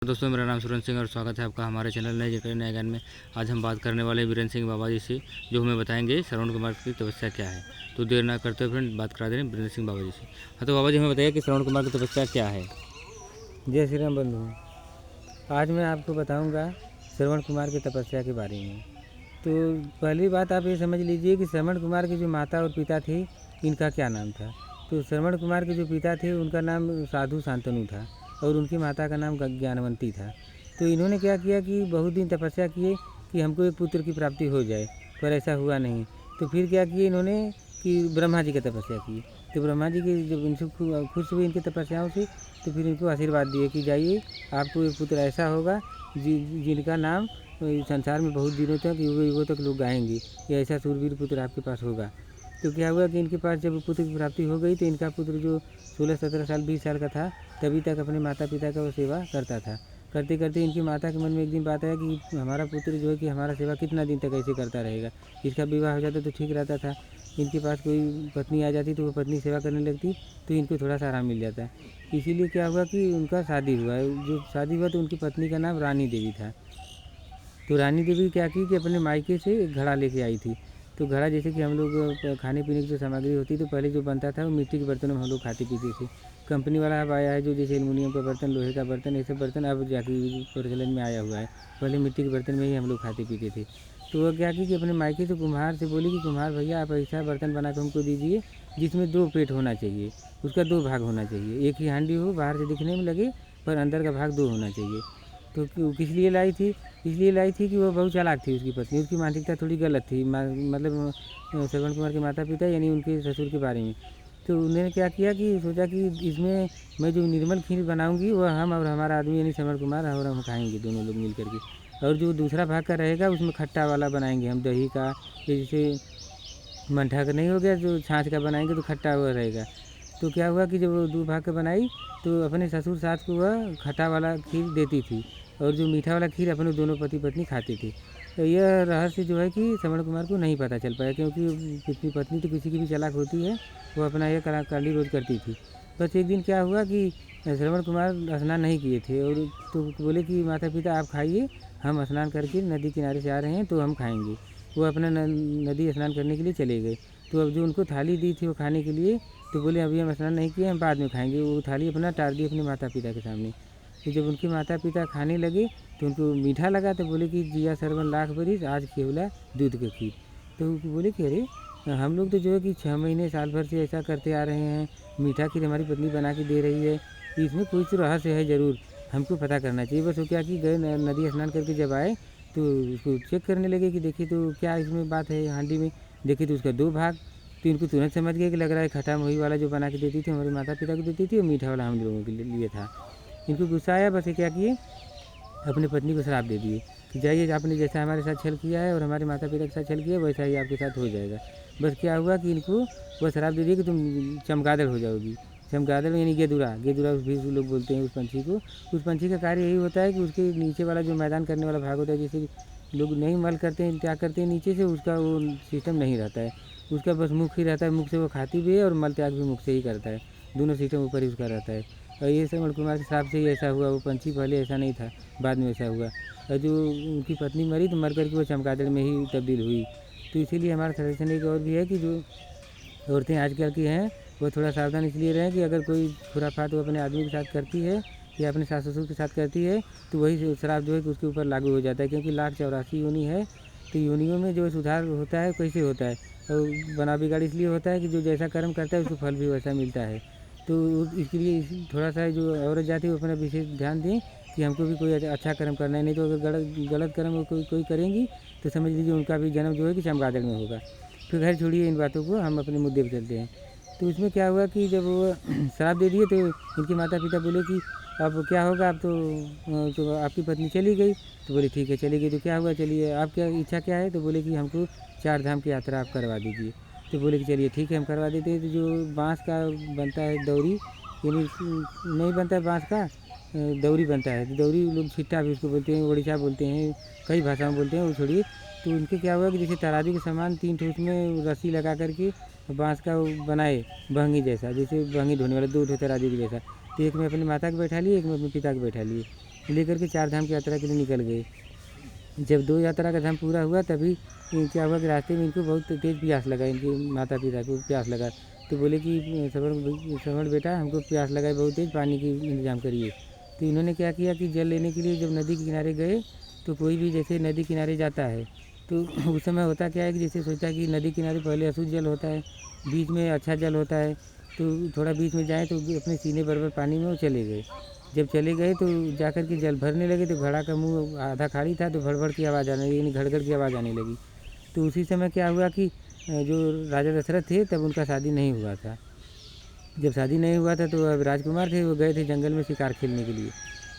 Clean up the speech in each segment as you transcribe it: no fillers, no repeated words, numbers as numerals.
दोस्तों, मेरा नाम सुरेंद्र सिंह और स्वागत है आपका हमारे चैनल नए जगह नए ज्ञान में। आज हम बात करने वाले वीरेंद्र सिंह बाबा जी से, जो हमें बताएंगे श्रवण कुमार की तपस्या क्या है। तो देर ना करते हुए फ्रेंड बात करा दें वीरेंद्र सिंह बाबा जी से। हाँ, तो बाबा जी हमें बताइए कि श्रवण कुमार की तपस्या क्या है। जय श्री राम बंधु। आज मैं आपको बताऊंगा श्रवण कुमार की तपस्या के बारे में। तो पहली बात आप ये समझ लीजिए कि श्रवण कुमार की जो माता और पिता थे, इनका क्या नाम था। तो श्रवण कुमार के जो पिता थे उनका नाम साधु शांतनु था और उनकी माता का नाम ज्ञानवंती था। तो इन्होंने क्या किया कि बहुत दिन तपस्या किए कि हमको एक पुत्र की प्राप्ति हो जाए, पर ऐसा हुआ नहीं। तो फिर क्या किए इन्होंने कि ब्रह्मा जी की तपस्या की। तो ब्रह्मा जी की जब इनसे खुश हुए इनकी तपस्याओं से, तो फिर इनको आशीर्वाद दिए कि जाइए, आपको एक पुत्र ऐसा होगा जिनका नाम संसार में बहुत दिनों तक युगों युगों तक लोग गाएंगे, ये ऐसा सूरवीर पुत्र आपके पास होगा। तो क्या हुआ कि इनके पास जब पुत्र की प्राप्ति हो गई, तो इनका पुत्र जो 16-17 साल 20 साल का था, तभी तक अपने माता पिता का वो सेवा करता था। करते करते इनकी माता के मन में एक दिन बात आया कि हमारा पुत्र जो है कि हमारा सेवा कितना दिन तक ऐसे करता रहेगा, इसका विवाह हो जाता तो ठीक रहता था। इनके पास कोई पत्नी आ जाती तो वो पत्नी सेवा करने लगती, तो इनको थोड़ा सा आराम मिल जाता। इसीलिए क्या हुआ कि उनका शादी हुआ। जो शादी हुआ तो उनकी पत्नी का नाम रानी देवी था। तो रानी देवी क्या की कि अपने मायके से एक घड़ा लेके आई थी। तो घड़ा जैसे कि हम लोग खाने पीने की जो सामग्री होती तो पहले जो बनता था वो मिट्टी के बर्तनों में हम लोग खाते पीते थे। कंपनी वाला अब आया है जो जैसे एलुमिनियम का बर्तन, लोहे का बर्तन, ऐसे बर्तन अब जाके प्रचलन में आया हुआ है। पहले मिट्टी के बर्तन में ही हम लोग खाते पीते थे। तो वह क्या की कि अपने मायके से कुम्हार से बोली कि कुम्हार भैया आप ऐसा बर्तन बना के हमको दीजिए जिसमें 2 पेट होना चाहिए, उसका 2 भाग होना चाहिए। एक ही हांडी हो, बाहर से दिखने में लगे, पर अंदर का भाग 2 होना चाहिए। तो किस लिए लाई थी? इसलिए लाई थी कि वो बहुत चालाक थी उसकी पत्नी। उसकी मानसिकता थोड़ी गलत थी, मतलब श्रवण कुमार के माता पिता यानी उनके ससुर के बारे में। तो उन्होंने क्या किया कि सोचा कि इसमें मैं जो निर्मल खीर बनाऊंगी वह हम और हमारा आदमी यानी श्रवण कुमार और हम खाएंगे दोनों लोग मिल करके। और जो दूसरा भाग का रहेगा उसमें खट्टा वाला बनाएंगे हम, दही का, या जैसे मंठा का नहीं हो गया, जो छाछ का बनाएंगे तो खट्टा हुआ रहेगा। तो क्या हुआ कि जब वो 2 भाग का बनाई तो अपने ससुर सास को वह खट्टा वाला खीर देती थी और जो मीठा वाला खीर अपने दोनों पति पत्नी खाते थे। तो यह रहस्य जो है कि श्रवण कुमार को नहीं पता चल पाया, क्योंकि किसी पत्नी तो किसी की भी चालाक होती है, वो अपना यह कांडी रोज करती थी। बस एक दिन क्या हुआ कि श्रवण कुमार स्नान नहीं किए थे और तो बोले कि माता पिता आप खाइए, हम स्नान करके नदी किनारे से आ रहे हैं तो हम खाएंगे। वो अपना नदी स्नान करने के लिए चले गए। तो अब जो उनको थाली दी थी वो खाने के लिए, तो बोले अभी हम स्नान नहीं किए, हम बाद में खाएंगे। वो थाली अपना टार दी अपने माता पिता के सामने। तो जब उनके माता पिता खाने लगे तो उनको मीठा लगा, तो बोले कि जिया सरवन लाख बरिस आज केवला दूध के खीर। तो बोले कि अरे हम लोग तो जो है कि 6 महीने साल भर से ऐसा करते आ रहे हैं, मीठा खीर हमारी पत्नी बना के दे रही है, इसमें कोई तो रहस्य है ज़रूर, हमको पता करना चाहिए। बस वो क्या कि गए नदी स्नान करके जब आए तो उसको चेक करने लगे कि देखिए तो क्या इसमें बात है हांडी में। देखे तो उसका 2 भाग। तो इनको तुरंत समझ गए कि लग रहा है खट्टा मोही वाला जो बना के देती थी हमारे माता पिता को देती थी, और मीठा वाला हम लोगों के लिए था। इनको गुस्सा आया, बस ये क्या किए अपनी पत्नी को श्राप दे दिए कि जाइए, आपने जैसा हमारे साथ छल किया है और हमारे माता पिता के साथ छल किया वैसा ही आपके साथ हो जाएगा। बस क्या हुआ कि इनको वह श्राप दे दिया कि तुम चमगादड़ हो जाओगी। चमगादड़ यानी गेदुरा, गेदुरा भी लोग बोलते हैं उस पंछी को। उस पंछी का कार्य यही होता है कि उसके नीचे वाला जो मैदान करने वाला भाग होता है, जैसे लोग नहीं मल करते हैं, त्याग करते हैं नीचे से, उसका वो सिस्टम नहीं रहता है। उसका बस मुख ही रहता है, मुख से वो खाती भी है और मल त्याग भी मुख से ही करता है। दोनों सिस्टम ऊपर ही उसका रहता है। और ये श्रवण कुमार के श्राप से ही ऐसा हुआ। वो पंछी पहले ऐसा नहीं था, बाद में ऐसा हुआ। और जो उनकी पत्नी मरी तो मर करके वो चमगादड़ में ही तब्दील हुई। तो इसीलिए हमारा सजेशन एक और भी है कि जो औरतें आजकल की हैं वो थोड़ा सावधान इसलिए रहें कि अगर कोई खुराफात वो अपने आदमी के साथ करती है या अपने सास ससुर के साथ करती है, तो वही श्राप जो है कि उसके ऊपर लागू हो जाता है। क्योंकि 1,84 योनि है, तो योनियों में जो सुधार होता है कैसे होता है, और बना बिगाड़ इसलिए होता है कि जो जैसा कर्म करता है उसको फल भी वैसा मिलता है। तो इसके लिए थोड़ा सा जो औरत जाति है वो अपना विशेष ध्यान दें कि हमको भी कोई अच्छा कर्म करना है। नहीं तो अगर गलत कर्म वो कोई करेंगी तो समझ लीजिए उनका भी जन्म जो है कि चमगादड़ में होगा। फिर खैर छोड़िए इन बातों को, हम अपने मुद्दे पर चलते हैं। तो इसमें क्या हुआ कि जब वो श्राप दे दिए तो इनके माता पिता बोले कि अब क्या होगा, अब तो आपकी पत्नी चली गई। तो बोले ठीक है चली गई तो क्या हुआ, चलिए आप क्या इच्छा क्या है। तो बोले कि हमको 4 धाम की यात्रा आप करवा दीजिए। तो बोले कि चलिए ठीक है हम करवा देते हैं। तो जो बाँस का बनता है दौरी, यानी नहीं बनता है बाँस का, दौरी बनता है। तो दौरी लोग छिट्टा भी उसको बोलते हैं, ओडिशा बोलते हैं, कई भाषा में बोलते हैं, वो छोड़िए। तो उनके क्या हुआ कि जैसे तराजू के समान 3 ठो उसमें रस्सी लगा करके बाँस का वो बनाए बहंगी जैसा, जैसे बहंगी ढोने वाला 2 ठो तराजू के जैसा। तो एक में अपनी माता को बैठा लिए, एक में अपने पिता को बैठा लिए। लेकर के 4 धाम की यात्रा के लिए निकल गए। जब 2 यात्रा का धाम पूरा हुआ तभी क्या हुआ कि रास्ते में इनको बहुत तेज़ प्यास लगा, इनके माता पिता को प्यास लगा। तो बोले कि श्रवण बेटा हमको प्यास लगा है बहुत तेज़, पानी की इंतज़ाम करिए। तो इन्होंने क्या किया कि जल लेने के लिए जब नदी के किनारे गए तो कोई भी जैसे नदी किनारे जाता है तो उस समय होता क्या है कि जैसे सोचता है कि नदी किनारे पहले अशुद्ध जल होता है, बीच में अच्छा जल होता है, तो थोड़ा बीच में जाए तो अपने सीने बराबर पानी में वो चले गए। जब चले गए तो जाकर के जल भरने लगे तो घड़ा का मुंह आधा खाली था तो भड़भड़ की आवाज़ आने यानी घड़घड़ की आवाज़ आने लगी। तो उसी समय क्या हुआ कि जो राजा दशरथ थे तब उनका शादी नहीं हुआ था। जब शादी नहीं हुआ था तो अब राजकुमार थे, वो गए थे जंगल में शिकार खेलने के लिए।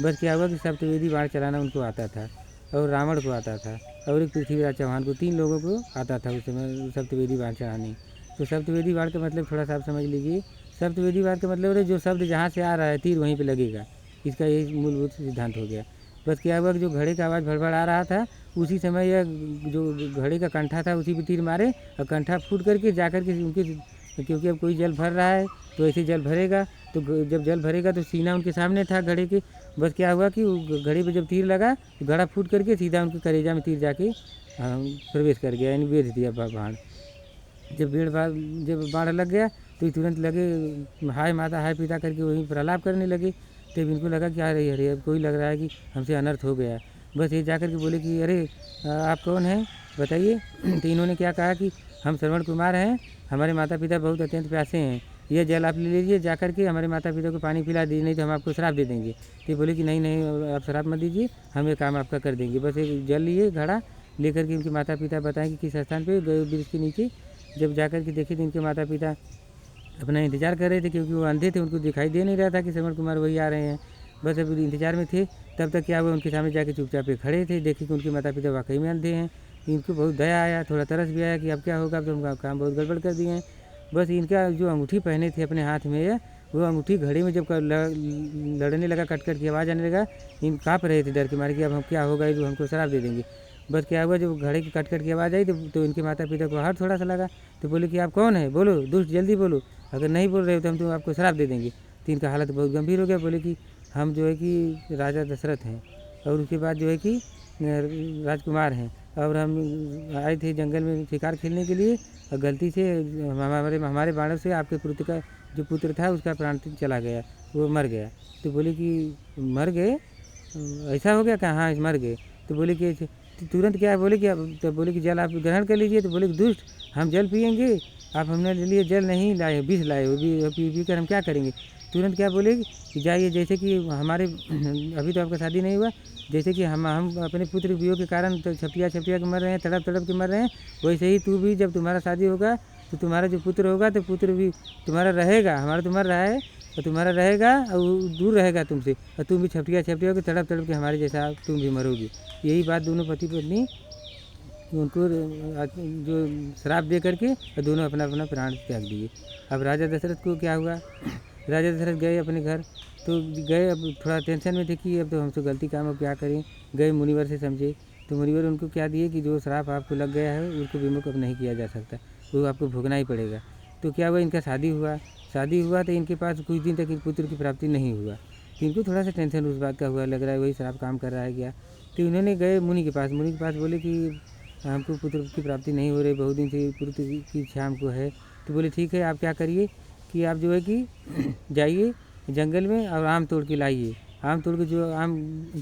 बस क्या हुआ कि सप्तवेदी बाण चलाना उनको आता था और रावण को आता था और एक पृथ्वीराज चौहान को, 3 लोगों को आता था उस समय सप्तवेदी बाण चलाने। तो सप्तवेदी बाण का मतलब थोड़ा सा आप समझ लीजिए। सप्तवेदी बाण का मतलब है जो शब्द जहाँ से आ रहा है तीर वहीं पे लगेगा, इसका यही मूलभूत सिद्धांत हो गया। बस क्या हुआ कि जो घड़े का आवाज़ भड़बड़ आ रहा था उसी समय यह जो घड़े का कंठा था उसी पे तीर मारे और कंठा फूट करके जाकर के उनके, क्योंकि अब कोई जल भर रहा है तो ऐसे जल भरेगा तो जब जल भरेगा तो सीना उनके सामने था घड़े के। बस क्या हुआ कि घड़े पे जब तीर लगा तो घड़ा फूट करके सीधा उनके कलेजा में तीर जाके प्रवेश कर गया, यानी बेच दिया बाण। जब बाण लग गया तो तुरंत लगे हाय माता हाय पिता करके वहीं प्रलाप करने लगे। तब इनको लगा कि अरे अरे अब कोई लग रहा है कि हमसे अनर्थ हो गया। बस ये जाकर के बोले कि अरे आप कौन हैं बताइए। तो इन्होंने क्या कहा कि हम श्रवण कुमार हैं, हमारे माता पिता बहुत अत्यंत प्यासे हैं, यह जल आप ले लीजिए, जाकर के हमारे माता पिता को पानी पिला दीजिए, नहीं तो हम आपको श्राप दे देंगे। तो बोले कि नहीं नहीं आप श्राप मत दीजिए, हम ये काम आपका कर देंगे। बस एक जल लिए घड़ा लेकर के उनके माता पिता बताएं कि किस स्थान पे गए वृक्ष के नीचे। जब जाकर के देखे तो इनके माता पिता अपना इंतज़ार कर रहे थे, क्योंकि वो अंधे थे, उनको दिखाई दे नहीं रहा था कि श्रवण कुमार वही आ रहे हैं। बस अभी इंतज़ार में थे। तब तक क्या हुआ उनके सामने जाके चुपचाप पे खड़े थे, देखे कि उनके माता पिता वाकई में अंधे हैं। इनको बहुत दया आया, थोड़ा तरस भी आया कि अब क्या होगा, अब तो उनका काम बहुत गड़बड़ कर दिए हैं। बस इनका जो अंगूठी पहने थे अपने हाथ में, वो अंगूठी घड़ी में जब लड़ने लगा, कट कट की आवाज़ आने लगा, इन काँप रहे थे डर के मारे कि अब हम क्या होगा, जो हमको शराब दे देंगे। बस क्या हुआ जब घड़े की कट कट की आवाज़ आई तो इनके माता पिता को हाथ थोड़ा सा लगा। तो बोले कि आप कौन है, बोलो दुष्ट, जल्दी बोलो, अगर नहीं बोल रहे हो तो हम तो आपको शराब दे देंगे। तो इनका हालत बहुत गंभीर हो गया। बोले कि हम जो है कि राजा दशरथ हैं और उसके बाद जो है कि राजकुमार हैं और हम आए थे जंगल में शिकार खेलने के लिए और गलती से हमारे बाणों से आपके पुत्र का जो पुत्र था उसका प्राण चला गया, वो मर गया। तो बोले कि मर गए, ऐसा हो गया कहाँ, हाँ मर गए। तो बोले कि तुरंत क्या है, बोले कि तो बोले कि जल आप ग्रहण कर लीजिए। तो बोले कि दुष्ट, हम जल पिएंगे, आप हमने लिए जल नहीं लाए, विष लाए, वो भी पी कर हम क्या करेंगे। तुरंत क्या बोले कि जाइए, जैसे कि हमारे अभी तो आपका शादी नहीं हुआ, जैसे कि हम अपने पुत्र वियोग के कारण तो छपटिया के मर रहे हैं, तड़प तड़प के मर रहे हैं, वैसे ही तू भी जब तुम्हारा शादी होगा तो तुम्हारा जो पुत्र होगा तो पुत्र भी तुम्हारा रहेगा, हमारा तो मर रहा है और तुम्हारा रहेगा और दूर रहेगा तुमसे, और तुम भी छपटिया के तड़प तड़प के हमारे जैसा तुम भी मरोगी। यही बात दोनों पति पत्नी उनको जो श्राप दे करके और दोनों अपना अपना प्राण त्याग दिए। अब राजा दशरथ को क्या हुआ, राजा दशरथ गए अपने घर, तो गए, अब थोड़ा टेंशन में थे कि अब तो हमसे गलती काम, अब क्या करें। गए मुनिवर से समझे, तो मुनिवर उनको क्या दिए कि जो श्राप आपको लग गया है उसको विमुख अब नहीं किया जा सकता, वो आपको भोगना ही पड़ेगा। तो क्या हुआ, इनका शादी हुआ तो इनके पास कुछ दिन तक पुत्र की प्राप्ति नहीं हुआ। तो इनको थोड़ा सा टेंशन उस बात का हुआ, लग रहा है वही श्राप काम कर रहा है क्या। तो इन्होंने गए मुनि के पास बोले कि हमको पुत्र की प्राप्ति नहीं हो रही, बहुत दिन से पुत्र की इच्छा हमको है। तो बोले ठीक है, आप क्या करिए कि आप जो है कि जाइए जंगल में और आम तोड़ के लाइए। आम तोड़ के जो आम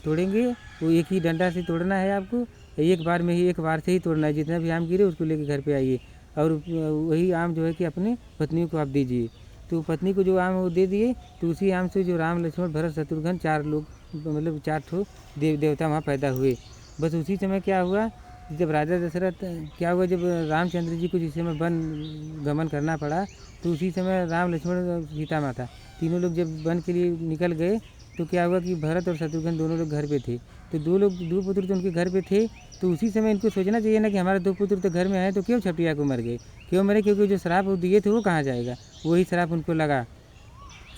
तोड़ेंगे वो एक ही डंडा से तोड़ना है आपको, एक बार से ही तोड़ना है, जितना भी आम गिरे उसको लेके घर पे आइए और वही आम जो है कि अपने पत्नियों को आप दीजिए। तो पत्नी को जो आम वो दे दिए, तो उसी आम से जो राम लक्ष्मण भरत शत्रुघ्न 4 लोग, मतलब 4 ठो देवता वहाँ पैदा हुए। बस उसी समय क्या हुआ, जब राजा दशरथ क्या हुआ, जब रामचंद्र जी को जिस समय वन गमन करना पड़ा, तो उसी समय राम लक्ष्मण सीता माता तीनों लोग जब वन के लिए निकल गए, तो क्या हुआ कि भरत और शत्रुघ्न दोनों लोग घर पे थे। तो 2 पुत्र तो उनके घर पे थे। तो उसी समय इनको सोचना चाहिए ना कि हमारे 2 पुत्र तो घर में हैं, तो क्यों छपटिया को मर गए, क्यों मरे, क्योंकि जो श्राप वो दिए थे वो कहाँ जाएगा, वही श्राप उनको लगा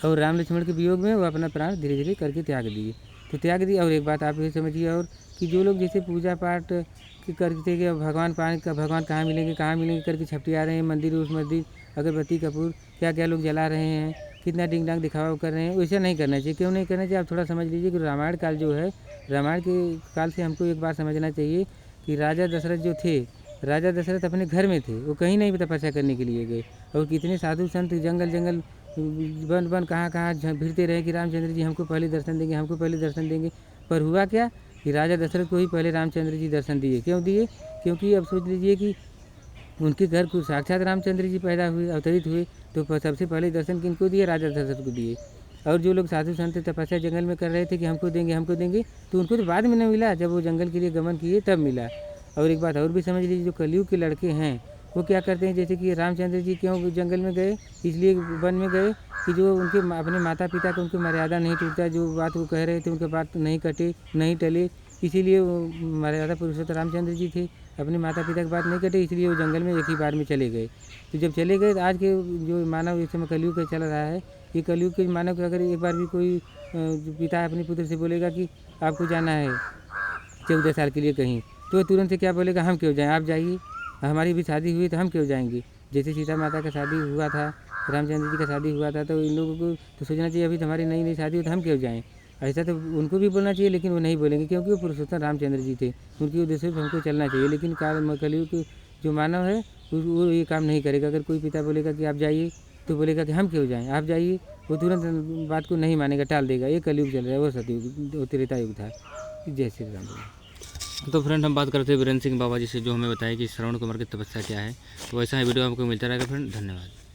और राम लक्ष्मण के वियोग में वो अपना प्राण धीरे धीरे करके त्याग दिए। तो त्याग दिया। और एक बात आप ये समझिए और कि जो लोग जैसे पूजा पाठ करते कि भगवान कहाँ मिलेंगे करके छपटिया रहे हैं, मंदिर उस मंदिर, अगरबत्ती कपूर क्या क्या लोग जला रहे हैं, कितना डिंग डांग दिखावा कर रहे हैं, वैसा नहीं करना चाहिए। क्यों नहीं करना चाहिए आप थोड़ा समझ लीजिए कि रामायण काल जो है, रामायण के काल से हमको एक बात समझना चाहिए कि राजा दशरथ जो थे, राजा दशरथ अपने घर में थे, वो कहीं नहीं तपस्या करने के लिए गए। और कितने साधु संत जंगल जंगल वन वन कहाँ कहाँ फिरते रहे कि रामचंद्र जी हमको पहले दर्शन देंगे, हमको पहले दर्शन देंगे। पर हुआ क्या कि राजा दशरथ को ही पहले रामचंद्र जी दर्शन दिए। क्यों दिए? क्योंकि अब सोच लीजिए कि उनके घर को साक्षात रामचंद्र जी पैदा हुए, अवतरित हुए, तो सबसे पहले दर्शन किनको दिए? राजा दशरथ को दिए। और जो लोग साधु संत तपस्या जंगल में कर रहे थे कि हमको देंगे, तो उनको तो बाद में न मिला, जब वो जंगल के लिए गमन किए तब मिला। और एक बात और भी समझ लीजिए, जो कलयुग के लड़के हैं वो क्या करते हैं, जैसे कि रामचंद्र जी क्यों जंगल में गए, इसलिए वन में गए कि जो उनके अपने माता पिता को उनकी मर्यादा नहीं टूटता, जो बात वो कह रहे थे उनके बात नहीं कटे, नहीं टले, इसीलिए वो मर्यादा पुरुषोत्तम रामचंद्र जी थे, अपने माता पिता की बात नहीं कटे, इसलिए वो जंगल में एक ही बार में चले गए। तो जब चले गए तो आज के जो मानव इस समय कलयुग का चल रहा है, ये कलयुग के मानव को अगर एक बार भी कोई पिता अपने पुत्र से बोलेगा कि आपको जाना है 14 साल के लिए कहीं, तो तुरंत से क्या बोलेगा, हम क्यों जाएँ, आप जाइए, हमारी भी शादी हुई तो हम क्यों जाएंगे। जैसे सीता माता का शादी हुआ था, रामचंद्र जी का शादी हुआ था, तो इन लोगों को तो सोचना चाहिए अभी तो हमारी नई नई शादी हुई तो हम क्यों जाएँ। ऐसा तो उनको भी बोलना चाहिए, लेकिन वो नहीं बोलेंगे क्योंकि वो पुरुषोत्तम रामचंद्र जी थे, उनकी उद्देश्य पर हमको चलना चाहिए। लेकिन कलयुग जो मानव है वो ये काम नहीं करेगा। अगर कोई पिता बोलेगा कि आप जाइए, तो बोलेगा कि हम क्यों जाएँ, आप जाइए, वो तुरंत बात को नहीं मानेगा, टाल देगा। ये कलयुग चल रहा है, वो सतयुग, वो त्रेता युग था। जय श्री राम। तो फ्रेंड हम बात करते हैं वीरेंद्र सिंह बाबा जी से, जो हमें बताया कि श्रवण कुमार की तपस्या क्या है। तो वैसा ही वीडियो आपको मिलता रहेगा फ्रेंड। धन्यवाद।